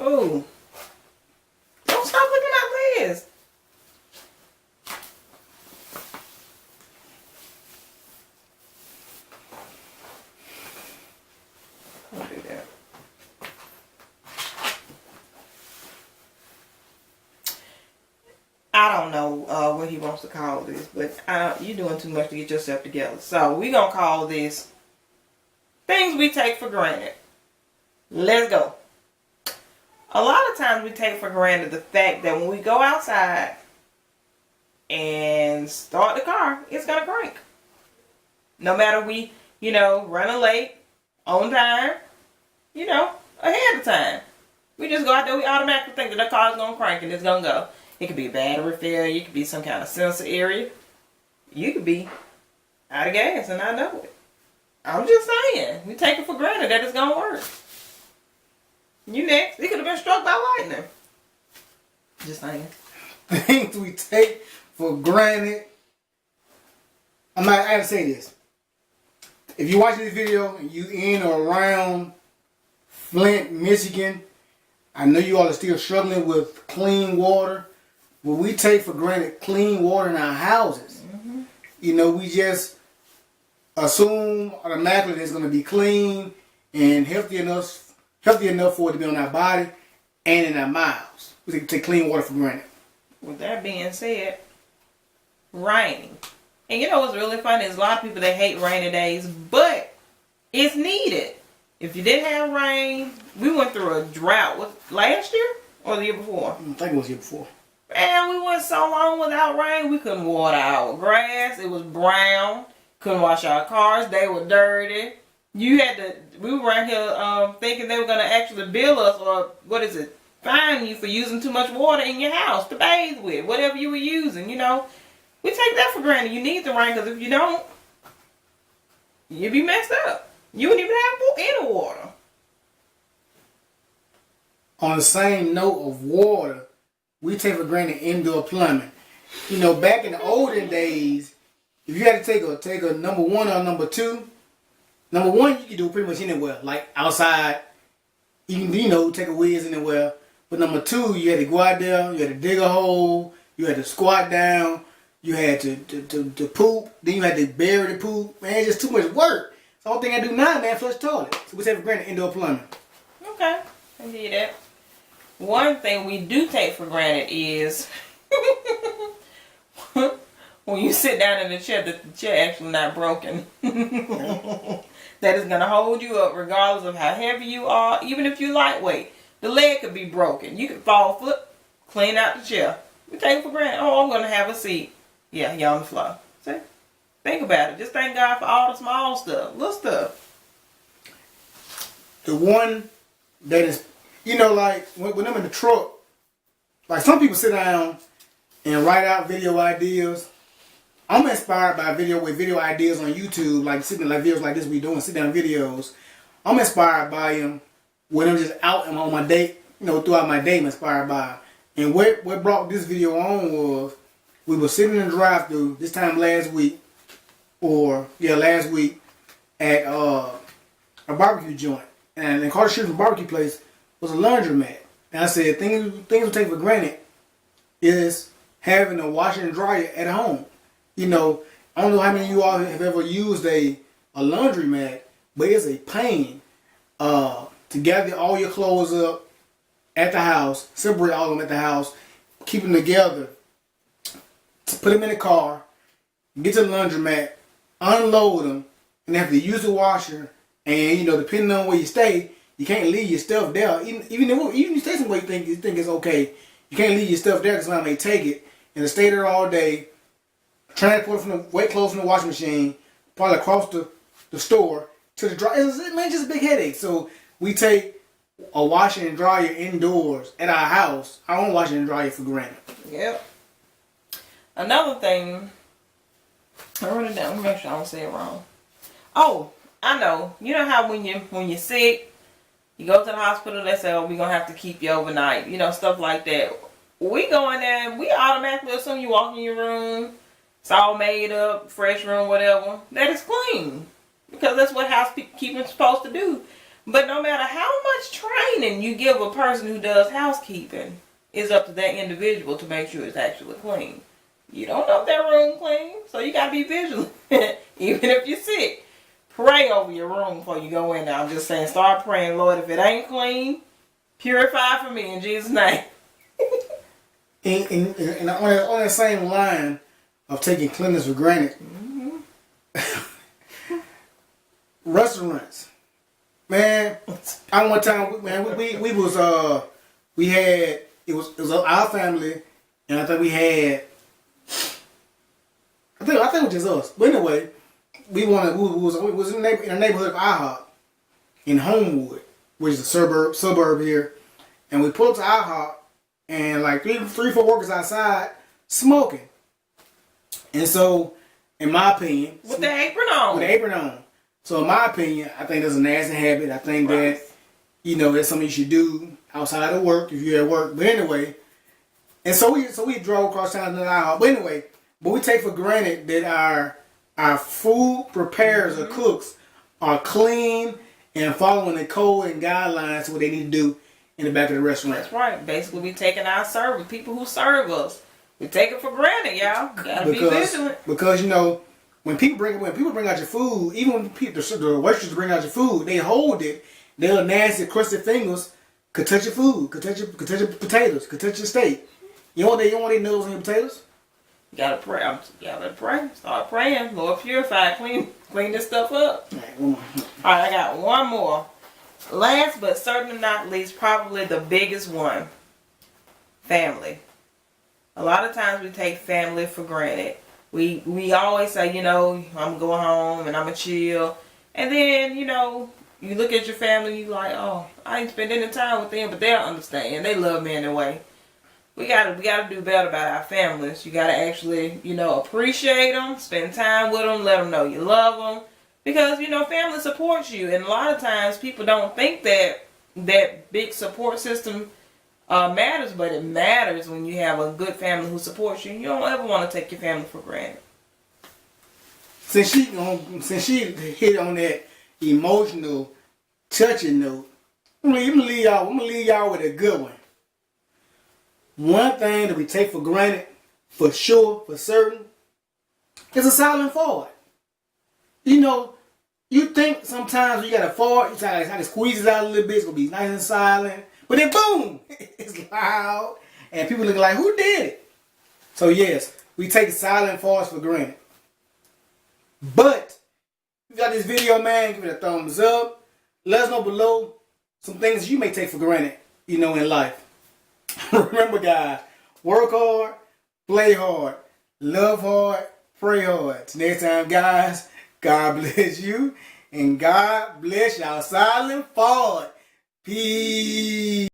Oh. Don't stop looking at my legs. Don't do that. I don't know what he wants to call this, but you're doing too much to get yourself together. So we're going to call this things we take for granted. Let's go. A lot of times we take for granted the fact that when we go outside and start the car, it's going to crank. No matter we, running late, on time, ahead of time. We just go out there, we automatically think that the car's going to crank and it's going to go. It could be a battery failure, it could be some kind of sensor area. You could be out of gas and not know it. I'm just saying, we take it for granted that it's going to work. You next. It could have been struck by lightning. Just saying. Things we take for granted. I gotta say this. If you're watching this video and you in or around Flint, Michigan, I know you all are still struggling with clean water. Well, we take for granted clean water in our houses. Mm-hmm. We just assume automatically it's going to be clean and healthy enough for it to be on our body and in our mouths. We take clean water for granted. With that being said, rain. And what's really funny is a lot of people that hate rainy days, but it's needed. If you didn't have rain, we went through a drought. Last year or the year before? I think it was the year before. Man, we went so long without rain, we couldn't water our grass. It was brown. Couldn't wash our cars. They were dirty. We were around here thinking they were going to actually bill us or, fine you for using too much water in your house to bathe with, whatever you were using, We take that for granted. You need the rain because if you don't, you'd be messed up. You wouldn't even have any water. On the same note of water, we take for granted indoor plumbing. Back in the olden days, if you had to take a number one or number two, number one you could do pretty much anywhere, like outside. You can take a whiz anywhere. But number two, you had to go out there, you had to dig a hole, you had to squat down, you had to poop, then you had to bury the poop. Man, it's just too much work. So the only thing I do now, man, flush toilet. So we take for granted indoor plumbing. Okay, I hear that. One thing we do take for granted is when you sit down in the chair, that the chair actually not broken. That is going to hold you up regardless of how heavy you are. Even if you're lightweight, the leg could be broken. You could fall, flip, clean out the chair. We take it for granted. Oh, I'm going to have a seat. Yeah, you're on the floor. See? Think about it. Just thank God for all the small stuff, little stuff. The one that is, like when I'm in the truck, like some people sit down and write out video ideas. I'm inspired by video ideas on YouTube, like sitting like videos like this we doing, sit down videos. I'm inspired by them when I'm just out and on my day, throughout my day I'm inspired by. And what brought this video on was we were sitting in the drive-thru this time last week at a barbecue joint. And across the street from the barbecue place was a laundromat. And I said, things we take for granted is having a washer and dryer at home. I don't know how many of you all have ever used a laundromat, but it's a pain to gather all your clothes up at the house, separate all of them at the house, keep them together, put them in the car, get to the laundromat, unload them, and have to use the washer. And depending on where you stay, you can't leave your stuff there. Even if you stay somewhere you think it's okay, you can't leave your stuff there because somebody may take it and to stay there all day. Transport from the wet clothes from the washing machine, probably across the store to the dryer. It's just a big headache. So we take a washer and dryer indoors at our house, our own washer and dryer for granted. Yep. Another thing, I wrote it down. Let me make sure I don't say it wrong. Oh, I know. You know how when you're sick, you go to the hospital, they say, oh, we're going to have to keep you overnight. Stuff like that. We go in there and we automatically assume you walk in your room, it's all made up, fresh room, whatever, that is clean. Because that's what housekeeping is supposed to do. But no matter how much cleaning you give a person who does housekeeping. It's up to that individual to make sure it's actually clean. You don't know if that room clean, so you gotta be vigilant. Even if you're sick, pray over your room before you go in there. I'm just saying, start praying, Lord, if it ain't clean, purify for me in Jesus' name. And on that same line of taking cleanliness for granted, restaurants, man. I one time, man, we had it was our family, and I think we had, I think it was just us. But anyway, we was in the neighborhood of IHOP in Homewood, which is a suburb here, and we pulled up to IHOP, and like three, 4 workers outside smoking, and so, in my opinion, with the apron on. So in my opinion, I think that's a nasty habit. I think that, that's something you should do outside of work if you're at work. But anyway, and so we drove across town to the IHOP. But anyway, we take for granted that our food preparers or cooks are clean and following the code and guidelines to what they need to do in the back of the restaurant. That's right. Basically, we taking our service, people who serve us, we take it for granted, y'all. Gotta be vigilant. Because when people bring out your food, even when the waitress bring out your food, they hold it. Their little nasty, crusty fingers could touch your food, could touch your potatoes, could touch your steak. You don't want any noodles on your potatoes? You gotta pray. Start praying. Lord, purify, clean this stuff up. All right, I got one more. Last but certainly not least, probably the biggest one. Family. A lot of times we take family for granted. We always say, I'm going to go home and I'm going to chill. And then, you look at your family, you like, oh, I ain't spend any time with them, but they'll understand. They love me anyway. We gotta do better about our families. You gotta actually, appreciate them, spend time with them, let them know you love them. Because, family supports you. And a lot of times people don't think that big support system matters, but it matters when you have a good family who supports you. You don't ever want to take your family for granted. Since she hit on that emotional, touching note, I'm gonna leave y'all with a good one. One thing that we take for granted, for sure, for certain, is a silent fart. You think sometimes you got a fart, you try to squeeze it out a little bit, it's gonna be nice and silent. But then boom, it's loud, and people looking like, who did it? So yes, we take silent farts for granted. But, if you got this video, man, give it a thumbs up. Let us know below some things you may take for granted, in life. Remember, guys, work hard, play hard, love hard, pray hard. Till next time, guys, God bless you, and God bless y'all silent fart. Peace.